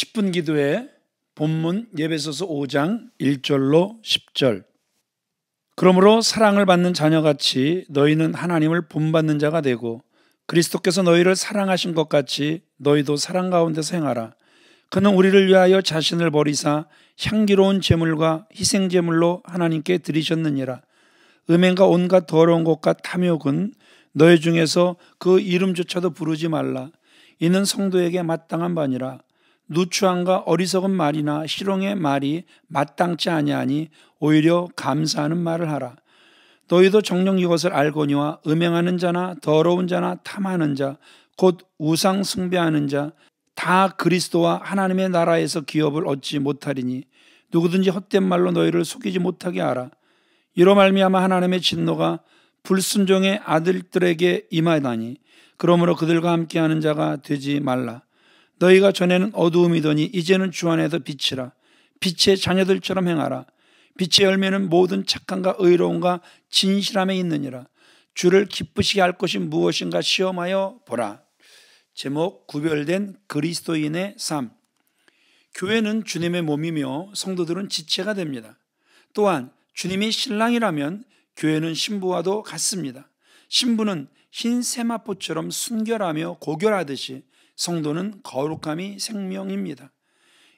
10분 기도회 본문 에베소서 5장 1절로 10절. 그러므로 사랑을 받는 자녀같이 너희는 하나님을 본받는 자가 되고 그리스도께서 너희를 사랑하신 것 같이 너희도 사랑 가운데서 행하라. 그는 우리를 위하여 자신을 버리사 향기로운 제물과 희생제물로 하나님께 드리셨느니라. 음행과 온갖 더러운 것과 탐욕은 너희 중에서 그 이름조차도 부르지 말라. 이는 성도에게 마땅한 바니라. 누추함과 어리석은 말이나 희롱의 말이 마땅치 아니하니 오히려 감사하는 말을 하라. 너희도 정녕 이것을 알거니와 음행하는 자나 더러운 자나 탐하는 자 곧 우상 숭배하는 자 다 그리스도와 하나님의 나라에서 기업을 얻지 못하리니 누구든지 헛된 말로 너희를 속이지 못하게 하라. 이로 말미암아 하나님의 진노가 불순종의 아들들에게 임하다니 그러므로 그들과 함께하는 자가 되지 말라. 너희가 전에는 어두움이더니 이제는 주 안에서 빛이라. 빛의 자녀들처럼 행하라. 빛의 열매는 모든 착함과 의로움과 진실함에 있느니라. 주를 기쁘시게 할 것이 무엇인가 시험하여 보라. 제목, 구별된 그리스도인의 삶. 교회는 주님의 몸이며 성도들은 지체가 됩니다. 또한 주님이 신랑이라면 교회는 신부와도 같습니다. 신부는 흰 세마포처럼 순결하며 고결하듯이 성도는 거룩함이 생명입니다.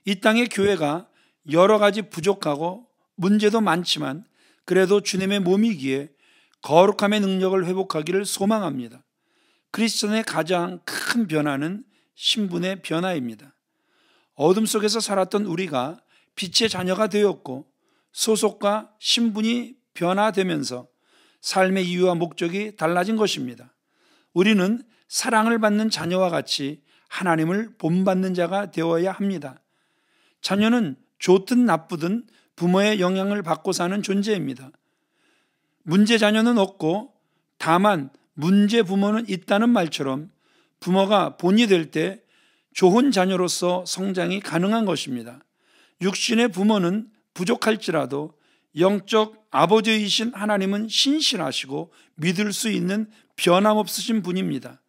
이 땅의 교회가 여러 가지 부족하고 문제도 많지만 그래도 주님의 몸이기에 거룩함의 능력을 회복하기를 소망합니다. 크리스천의 가장 큰 변화는 신분의 변화입니다. 어둠 속에서 살았던 우리가 빛의 자녀가 되었고 소속과 신분이 변화되면서 삶의 이유와 목적이 달라진 것입니다. 우리는 사랑을 받는 자녀와 같이 하나님을 본받는 자가 되어야 합니다. 자녀는 좋든 나쁘든 부모의 영향을 받고 사는 존재입니다. 문제 자녀는 없고 다만 문제 부모는 있다는 말처럼 부모가 본이 될 때 좋은 자녀로서 성장이 가능한 것입니다. 육신의 부모는 부족할지라도 영적 아버지이신 하나님은 신실하시고 믿을 수 있는 변함없으신 분입니다.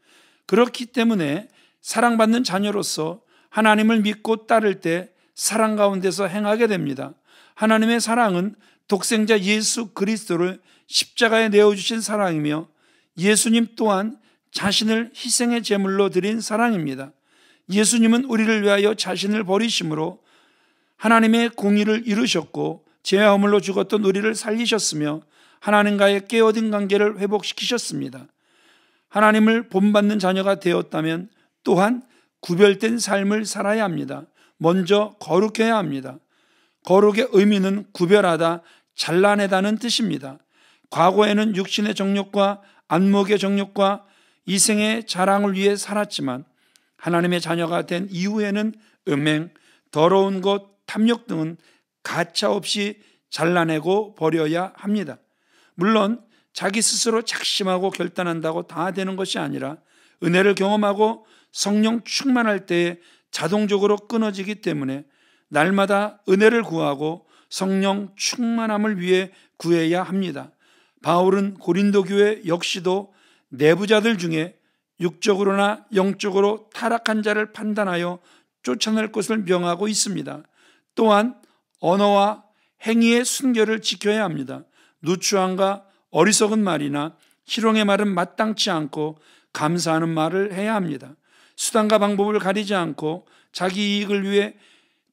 그렇기 때문에 사랑받는 자녀로서 하나님을 믿고 따를 때 사랑 가운데서 행하게 됩니다. 하나님의 사랑은 독생자 예수 그리스도를 십자가에 내어주신 사랑이며 예수님 또한 자신을 희생의 제물로 드린 사랑입니다. 예수님은 우리를 위하여 자신을 버리심으로 하나님의 공의를 이루셨고 죄와 허물로 죽었던 우리를 살리셨으며 하나님과의 깨어진 관계를 회복시키셨습니다. 하나님을 본받는 자녀가 되었다면 또한 구별된 삶을 살아야 합니다. 먼저 거룩해야 합니다. 거룩의 의미는 구별하다, 잘라내다는 뜻입니다. 과거에는 육신의 정욕과 안목의 정욕과 이생의 자랑을 위해 살았지만 하나님의 자녀가 된 이후에는 음행, 더러운 것, 탐욕 등은 가차없이 잘라내고 버려야 합니다. 물론 자기 스스로 작심하고 결단한다고 다 되는 것이 아니라 은혜를 경험하고 성령 충만할 때에 자동적으로 끊어지기 때문에 날마다 은혜를 구하고 성령 충만함을 위해 구해야 합니다. 바울은 고린도 교회 역시도 내부자들 중에 육적으로나 영적으로 타락한 자를 판단하여 쫓아낼 것을 명하고 있습니다. 또한 언어와 행위의 순결을 지켜야 합니다. 누추함과 어리석은 말이나 희롱의 말은 마땅치 않고 감사하는 말을 해야 합니다. 수단과 방법을 가리지 않고 자기 이익을 위해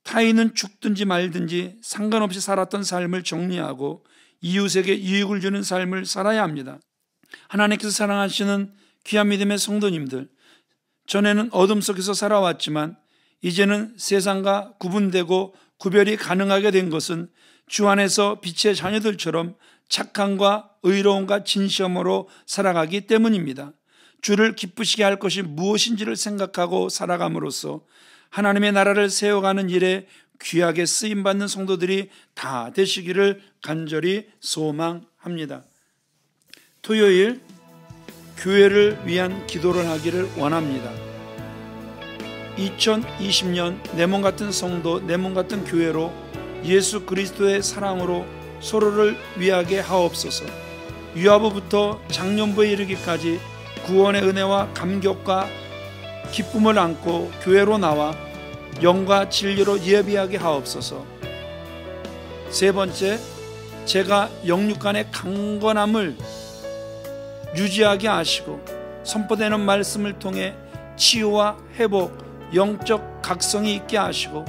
타인은 죽든지 말든지 상관없이 살았던 삶을 정리하고 이웃에게 이익을 주는 삶을 살아야 합니다. 하나님께서 사랑하시는 귀한 믿음의 성도님들, 전에는 어둠 속에서 살아왔지만 이제는 세상과 구분되고 구별이 가능하게 된 것은 주 안에서 빛의 자녀들처럼 착함과 의로움과 진심으로 살아가기 때문입니다. 주를 기쁘시게 할 것이 무엇인지를 생각하고 살아감으로써 하나님의 나라를 세워가는 일에 귀하게 쓰임받는 성도들이 다 되시기를 간절히 소망합니다. 토요일 교회를 위한 기도를 하기를 원합니다. 2020년 내 몸 같은 성도, 내 몸 같은 교회로 예수 그리스도의 사랑으로 서로를 위하게 하옵소서. 유아부부터 장년부에 이르기까지 구원의 은혜와 감격과 기쁨을 안고 교회로 나와 영과 진리로 예비하게 하옵소서. 세 번째, 제가 영육 간의 강건함을 유지하게 하시고 선포되는 말씀을 통해 치유와 회복, 영적 각성이 있게 하시고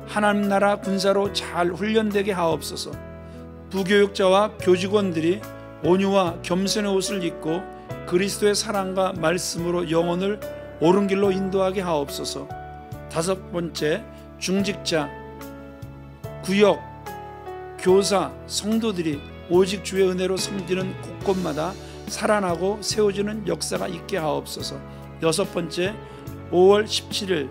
하나님 나라 군사로 잘 훈련되게 하옵소서. 부교육자와 교직원들이 온유와 겸손의 옷을 입고 그리스도의 사랑과 말씀으로 영혼을 옳은 길로 인도하게 하옵소서. 다섯 번째, 중직자, 구역, 교사, 성도들이 오직 주의 은혜로 섬기는 곳곳마다 살아나고 세워지는 역사가 있게 하옵소서. 여섯 번째, 5월 17일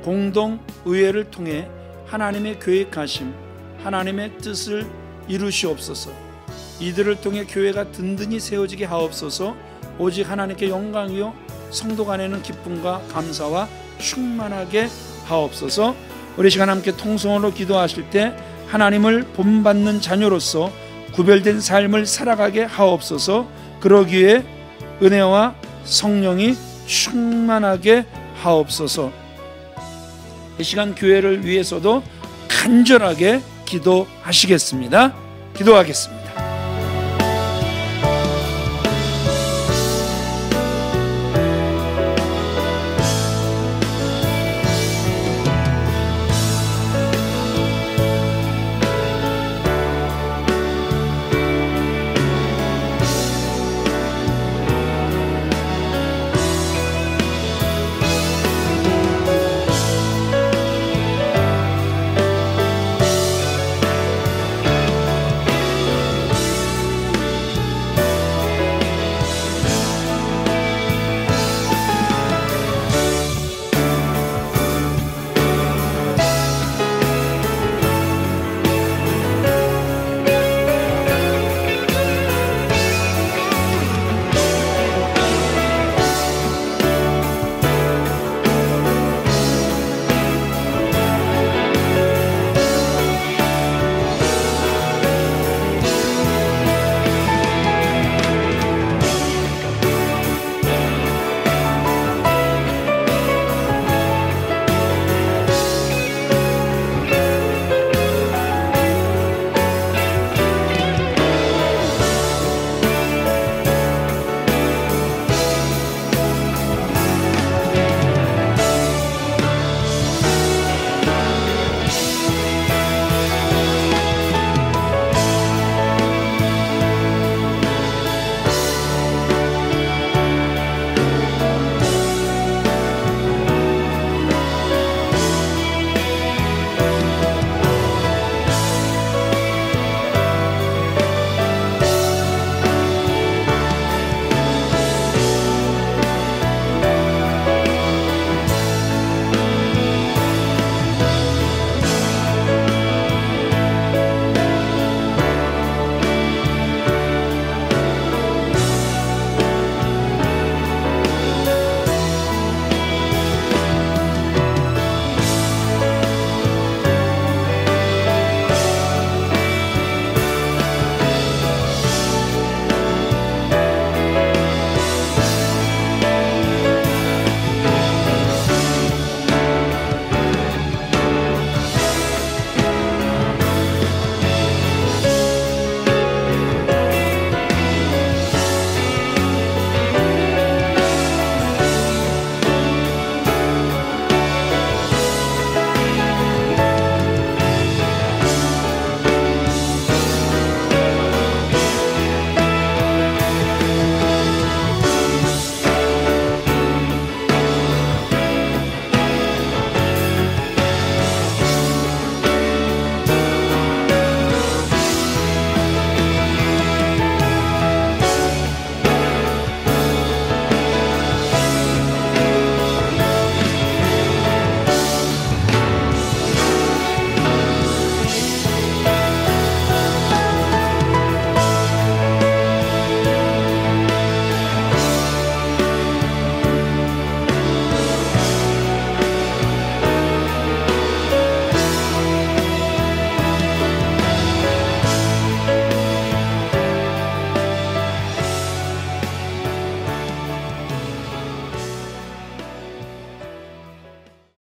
공동의회를 통해 하나님의 계획하심, 하나님의 뜻을 이루시옵소서. 이들을 통해 교회가 든든히 세워지게 하옵소서. 오직 하나님께 영광이요 성도 간에는 기쁨과 감사와 충만하게 하옵소서. 우리 시간 함께 통성으로 기도하실 때 하나님을 본받는 자녀로서 구별된 삶을 살아가게 하옵소서. 그러기에 은혜와 성령이 충만하게 하옵소서. 이 시간 교회를 위해서도 간절하게 기도하시겠습니다. 기도하겠습니다.